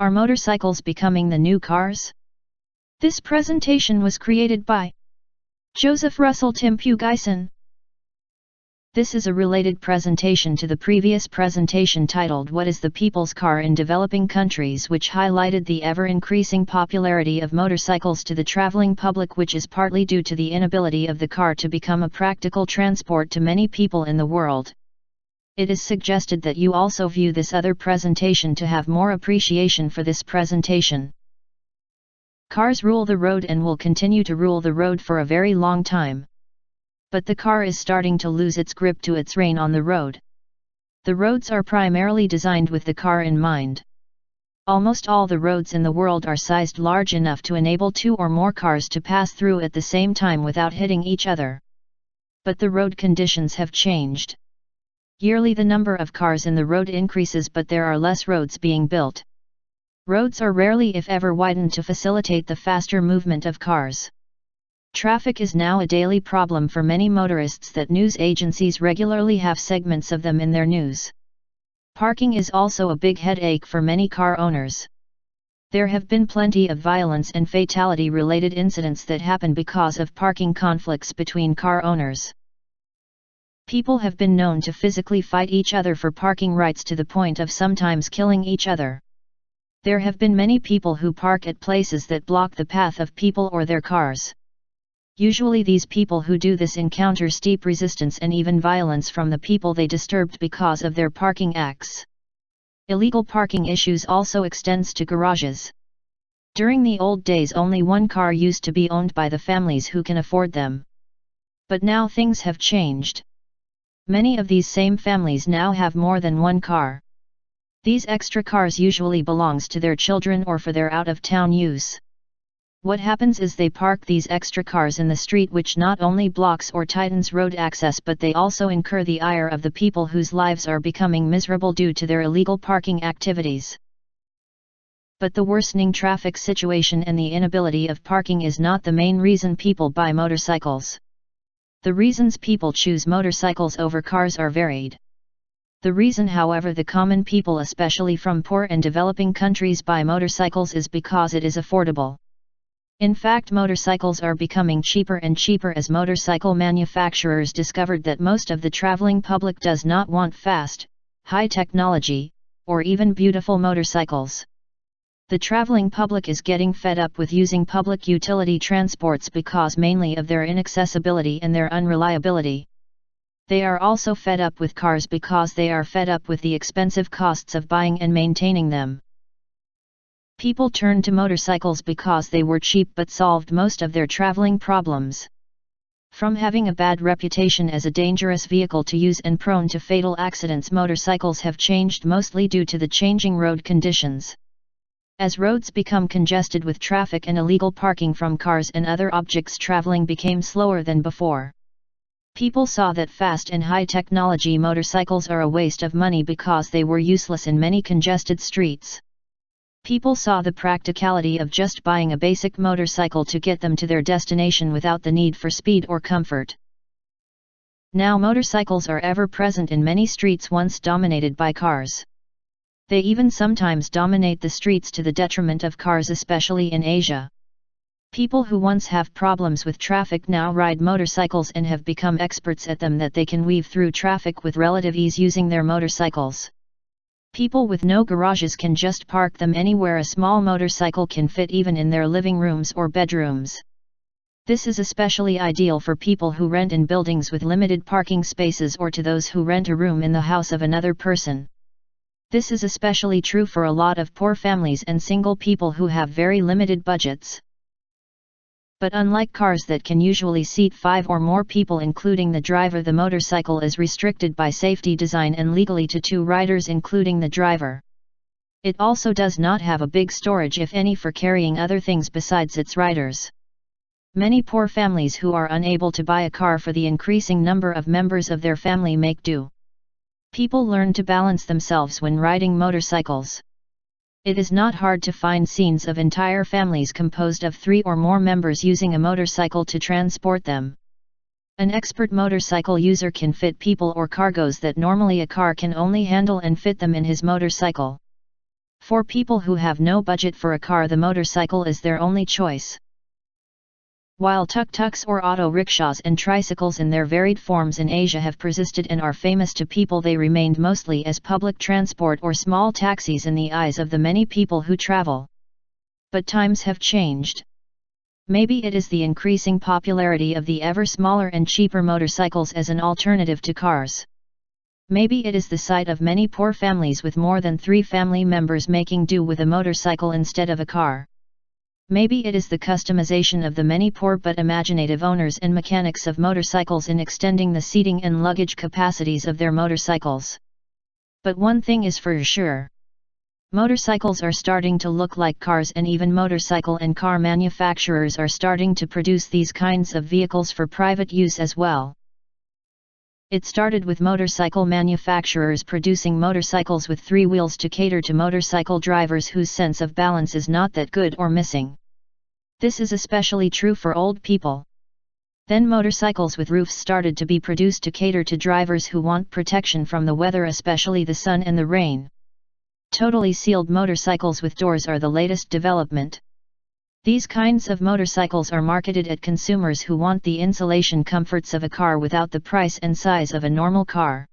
Are motorcycles becoming the new cars? This presentation was created by Joseph Russell Tim Pugison. This is a related presentation to the previous presentation titled What is the People's Car in Developing Countries, which highlighted the ever-increasing popularity of motorcycles to the traveling public, which is partly due to the inability of the car to become a practical transport to many people in the world. It is suggested that you also view this other presentation to have more appreciation for this presentation. Cars rule the road and will continue to rule the road for a very long time. But the car is starting to lose its grip to its reign on the road. The roads are primarily designed with the car in mind. Almost all the roads in the world are sized large enough to enable 2 or more cars to pass through at the same time without hitting each other. But the road conditions have changed. Yearly the number of cars in the road increases, but there are less roads being built. Roads are rarely if ever widened to facilitate the faster movement of cars. Traffic is now a daily problem for many motorists that news agencies regularly have segments of them in their news. Parking is also a big headache for many car owners. There have been plenty of violence and fatality-related incidents that happen because of parking conflicts between car owners. People have been known to physically fight each other for parking rights to the point of sometimes killing each other. There have been many people who park at places that block the path of people or their cars. Usually these people who do this encounter steep resistance and even violence from the people they disturbed because of their parking acts. Illegal parking issues also extends to garages. During the old days only one car used to be owned by the families who can afford them. But now things have changed. Many of these same families now have more than one car. These extra cars usually belongs to their children or for their out-of-town use. What happens is they park these extra cars in the street, which not only blocks or tightens road access, but they also incur the ire of the people whose lives are becoming miserable due to their illegal parking activities. But the worsening traffic situation and the inability of parking is not the main reason people buy motorcycles. The reasons people choose motorcycles over cars are varied. The reason, however, the common people, especially from poor and developing countries, buy motorcycles is because it is affordable. In fact, motorcycles are becoming cheaper and cheaper as motorcycle manufacturers discovered that most of the traveling public does not want fast, high technology, or even beautiful motorcycles. The traveling public is getting fed up with using public utility transports because mainly of their inaccessibility and their unreliability. They are also fed up with cars because they are fed up with the expensive costs of buying and maintaining them. People turned to motorcycles because they were cheap but solved most of their traveling problems. From having a bad reputation as a dangerous vehicle to use and prone to fatal accidents, motorcycles have changed mostly due to the changing road conditions. As roads become congested with traffic and illegal parking from cars and other objects, traveling became slower than before. People saw that fast and high technology motorcycles are a waste of money because they were useless in many congested streets. People saw the practicality of just buying a basic motorcycle to get them to their destination without the need for speed or comfort. Now motorcycles are ever present in many streets once dominated by cars. They even sometimes dominate the streets to the detriment of cars, especially in Asia. People who once have problems with traffic now ride motorcycles and have become experts at them, that they can weave through traffic with relative ease using their motorcycles. People with no garages can just park them anywhere. A small motorcycle can fit even in their living rooms or bedrooms. This is especially ideal for people who rent in buildings with limited parking spaces, or to those who rent a room in the house of another person. This is especially true for a lot of poor families and single people who have very limited budgets. But unlike cars that can usually seat 5 or more people including the driver, the motorcycle is restricted by safety design and legally to 2 riders including the driver. It also does not have a big storage, if any, for carrying other things besides its riders. Many poor families who are unable to buy a car for the increasing number of members of their family make do. People learn to balance themselves when riding motorcycles. It is not hard to find scenes of entire families composed of 3 or more members using a motorcycle to transport them. An expert motorcycle user can fit people or cargoes that normally a car can only handle and fit them in his motorcycle. For people who have no budget for a car, the motorcycle is their only choice. While tuk-tuks or auto rickshaws and tricycles in their varied forms in Asia have persisted and are famous to people, they remained mostly as public transport or small taxis in the eyes of the many people who travel. But times have changed. Maybe it is the increasing popularity of the ever smaller and cheaper motorcycles as an alternative to cars. Maybe it is the sight of many poor families with more than 3 family members making do with a motorcycle instead of a car. Maybe it is the customization of the many poor but imaginative owners and mechanics of motorcycles in extending the seating and luggage capacities of their motorcycles. But one thing is for sure. Motorcycles are starting to look like cars, and even motorcycle and car manufacturers are starting to produce these kinds of vehicles for private use as well. It started with motorcycle manufacturers producing motorcycles with 3 wheels to cater to motorcycle drivers whose sense of balance is not that good or missing. This is especially true for old people. Then motorcycles with roofs started to be produced to cater to drivers who want protection from the weather, especially the sun and the rain. Totally sealed motorcycles with doors are the latest development. These kinds of motorcycles are marketed at consumers who want the insulation comforts of a car without the price and size of a normal car.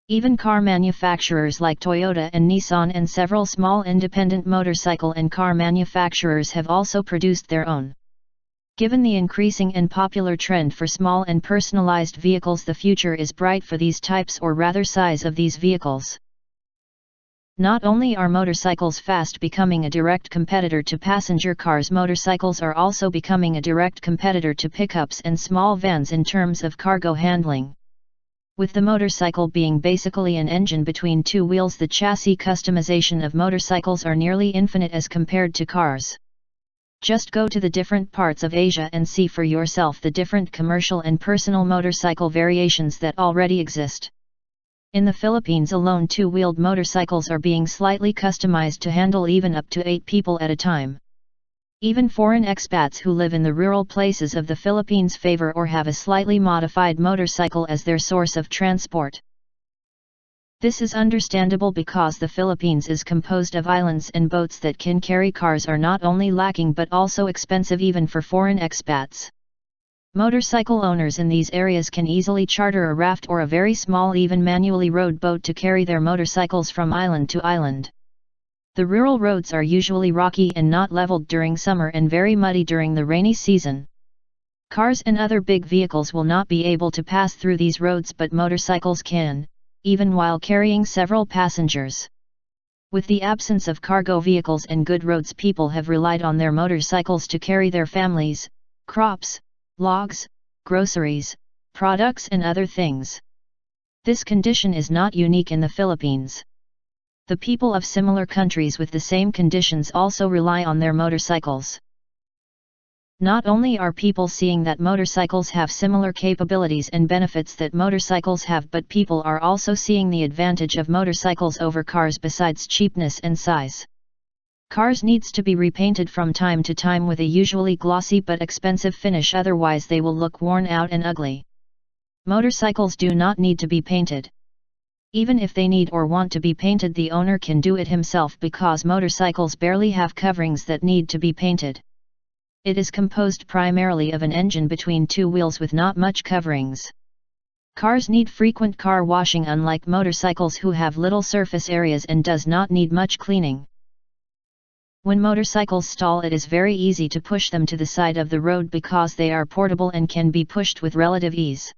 Even car manufacturers like Toyota and Nissan and several small independent motorcycle and car manufacturers have also produced their own. Given the increasing and popular trend for small and personalized vehicles, the future is bright for these types, or rather size of these vehicles. Not only are motorcycles fast becoming a direct competitor to passenger cars, motorcycles are also becoming a direct competitor to pickups and small vans in terms of cargo handling. With the motorcycle being basically an engine between 2 wheels, the chassis customization of motorcycles are nearly infinite as compared to cars. Just go to the different parts of Asia and see for yourself the different commercial and personal motorcycle variations that already exist. In the Philippines alone, 2-wheeled motorcycles are being slightly customized to handle even up to 8 people at a time. Even foreign expats who live in the rural places of the Philippines favor or have a slightly modified motorcycle as their source of transport. This is understandable because the Philippines is composed of islands, and boats that can carry cars are not only lacking but also expensive even for foreign expats. Motorcycle owners in these areas can easily charter a raft or a very small, even manually rowed boat to carry their motorcycles from island to island. The rural roads are usually rocky and not leveled during summer and very muddy during the rainy season. Cars and other big vehicles will not be able to pass through these roads, but motorcycles can, even while carrying several passengers. With the absence of cargo vehicles and good roads, people have relied on their motorcycles to carry their families, crops, logs, groceries, products and other things. This condition is not unique in the Philippines. The people of similar countries with the same conditions also rely on their motorcycles. Not only are people seeing that motorcycles have similar capabilities and benefits that motorcycles have, but people are also seeing the advantage of motorcycles over cars besides cheapness and size. Cars needs to be repainted from time to time with a usually glossy but expensive finish, otherwise they will look worn out and ugly. Motorcycles do not need to be painted. Even if they need or want to be painted, the owner can do it himself because motorcycles barely have coverings that need to be painted. It is composed primarily of an engine between 2 wheels with not much coverings. Cars need frequent car washing, unlike motorcycles who have little surface areas and does not need much cleaning. When motorcycles stall, it is very easy to push them to the side of the road because they are portable and can be pushed with relative ease.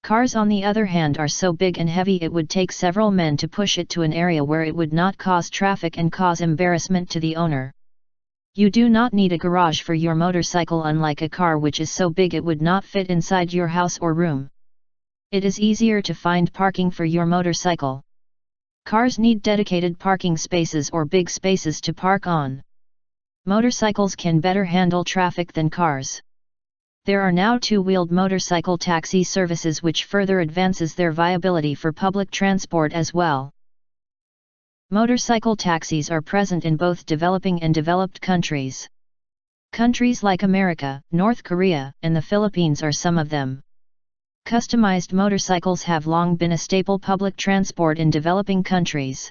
Cars, on the other hand, are so big and heavy it would take several men to push it to an area where it would not cause traffic and cause embarrassment to the owner. You do not need a garage for your motorcycle, unlike a car which is so big it would not fit inside your house or room. It is easier to find parking for your motorcycle. Cars need dedicated parking spaces or big spaces to park on. Motorcycles can better handle traffic than cars. There are now 2-wheeled motorcycle taxi services, which further advances their viability for public transport as well. Motorcycle taxis are present in both developing and developed countries. Countries like America, North Korea, and the Philippines are some of them. Customized motorcycles have long been a staple public transport in developing countries.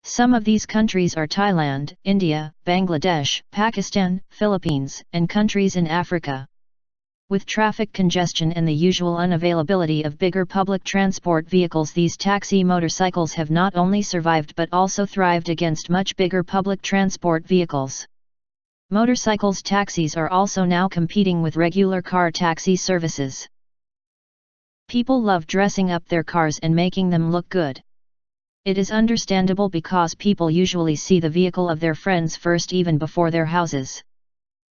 Some of these countries are Thailand, India, Bangladesh, Pakistan, Philippines, and countries in Africa. With traffic congestion and the usual unavailability of bigger public transport vehicles, these taxi motorcycles have not only survived but also thrived against much bigger public transport vehicles. Motorcycles taxis are also now competing with regular car taxi services. People love dressing up their cars and making them look good. It is understandable because people usually see the vehicle of their friends first even before their houses.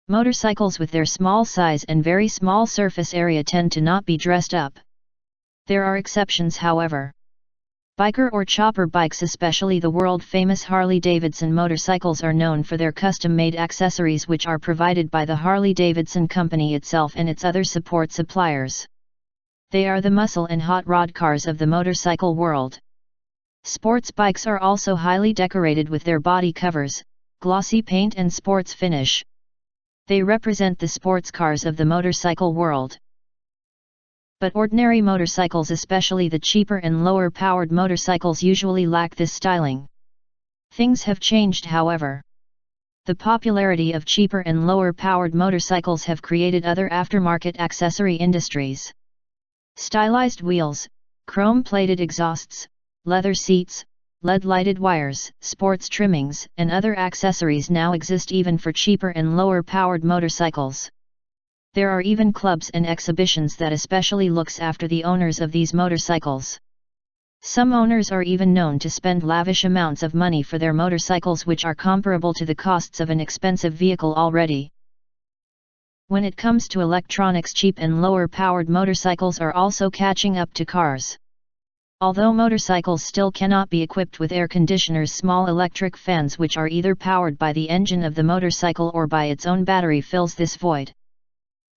Motorcycles with their small size and very small surface area tend to not be dressed up. There are exceptions, however. Biker or chopper bikes, especially the world-famous Harley-Davidson motorcycles, are known for their custom-made accessories which are provided by the Harley-Davidson company itself and its other support suppliers. They are the muscle and hot rod cars of the motorcycle world. Sports bikes are also highly decorated with their body covers, glossy paint and sports finish. They represent the sports cars of the motorcycle world. But ordinary motorcycles, especially the cheaper and lower-powered motorcycles, usually lack this styling. Things have changed, however. The popularity of cheaper and lower-powered motorcycles have created other aftermarket accessory industries. Stylized wheels, chrome-plated exhausts, leather seats, LED-lighted wires, sports trimmings, and other accessories now exist even for cheaper and lower-powered motorcycles. There are even clubs and exhibitions that especially looks after the owners of these motorcycles. Some owners are even known to spend lavish amounts of money for their motorcycles, which are comparable to the costs of an expensive vehicle already. When it comes to electronics, cheap and lower-powered motorcycles are also catching up to cars. Although motorcycles still cannot be equipped with air conditioners, small electric fans which are either powered by the engine of the motorcycle or by its own battery fills this void.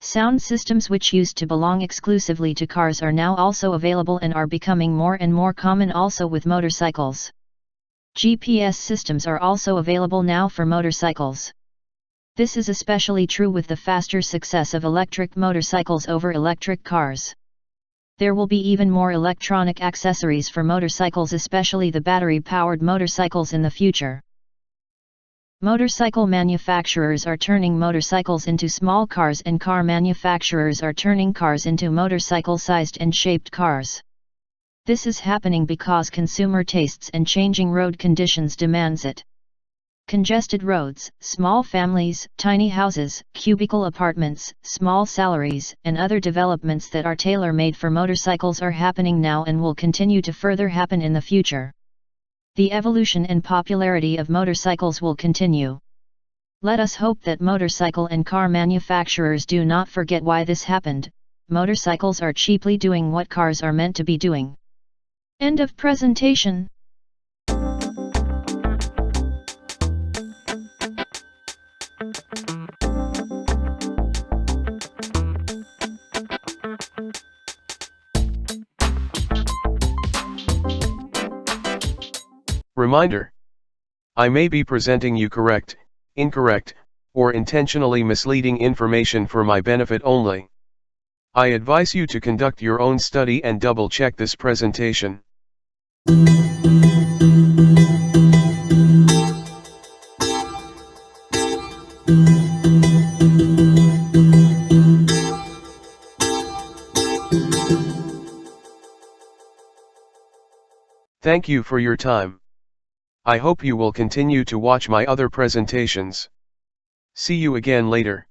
Sound systems which used to belong exclusively to cars are now also available and are becoming more and more common also with motorcycles. GPS systems are also available now for motorcycles. This is especially true with the faster success of electric motorcycles over electric cars. There will be even more electronic accessories for motorcycles, especially the battery-powered motorcycles, in the future. Motorcycle manufacturers are turning motorcycles into small cars, and car manufacturers are turning cars into motorcycle-sized and shaped cars. This is happening because consumer tastes and changing road conditions demands it. Congested roads, small families, tiny houses, cubicle apartments, small salaries, and other developments that are tailor-made for motorcycles are happening now and will continue to further happen in the future. The evolution and popularity of motorcycles will continue. Let us hope that motorcycle and car manufacturers do not forget why this happened. Motorcycles are cheaply doing what cars are meant to be doing. End of presentation. Reminder: I may be presenting you correct, incorrect, or intentionally misleading information for my benefit only. I advise you to conduct your own study and double-check this presentation. Thank you for your time. I hope you will continue to watch my other presentations. See you again later.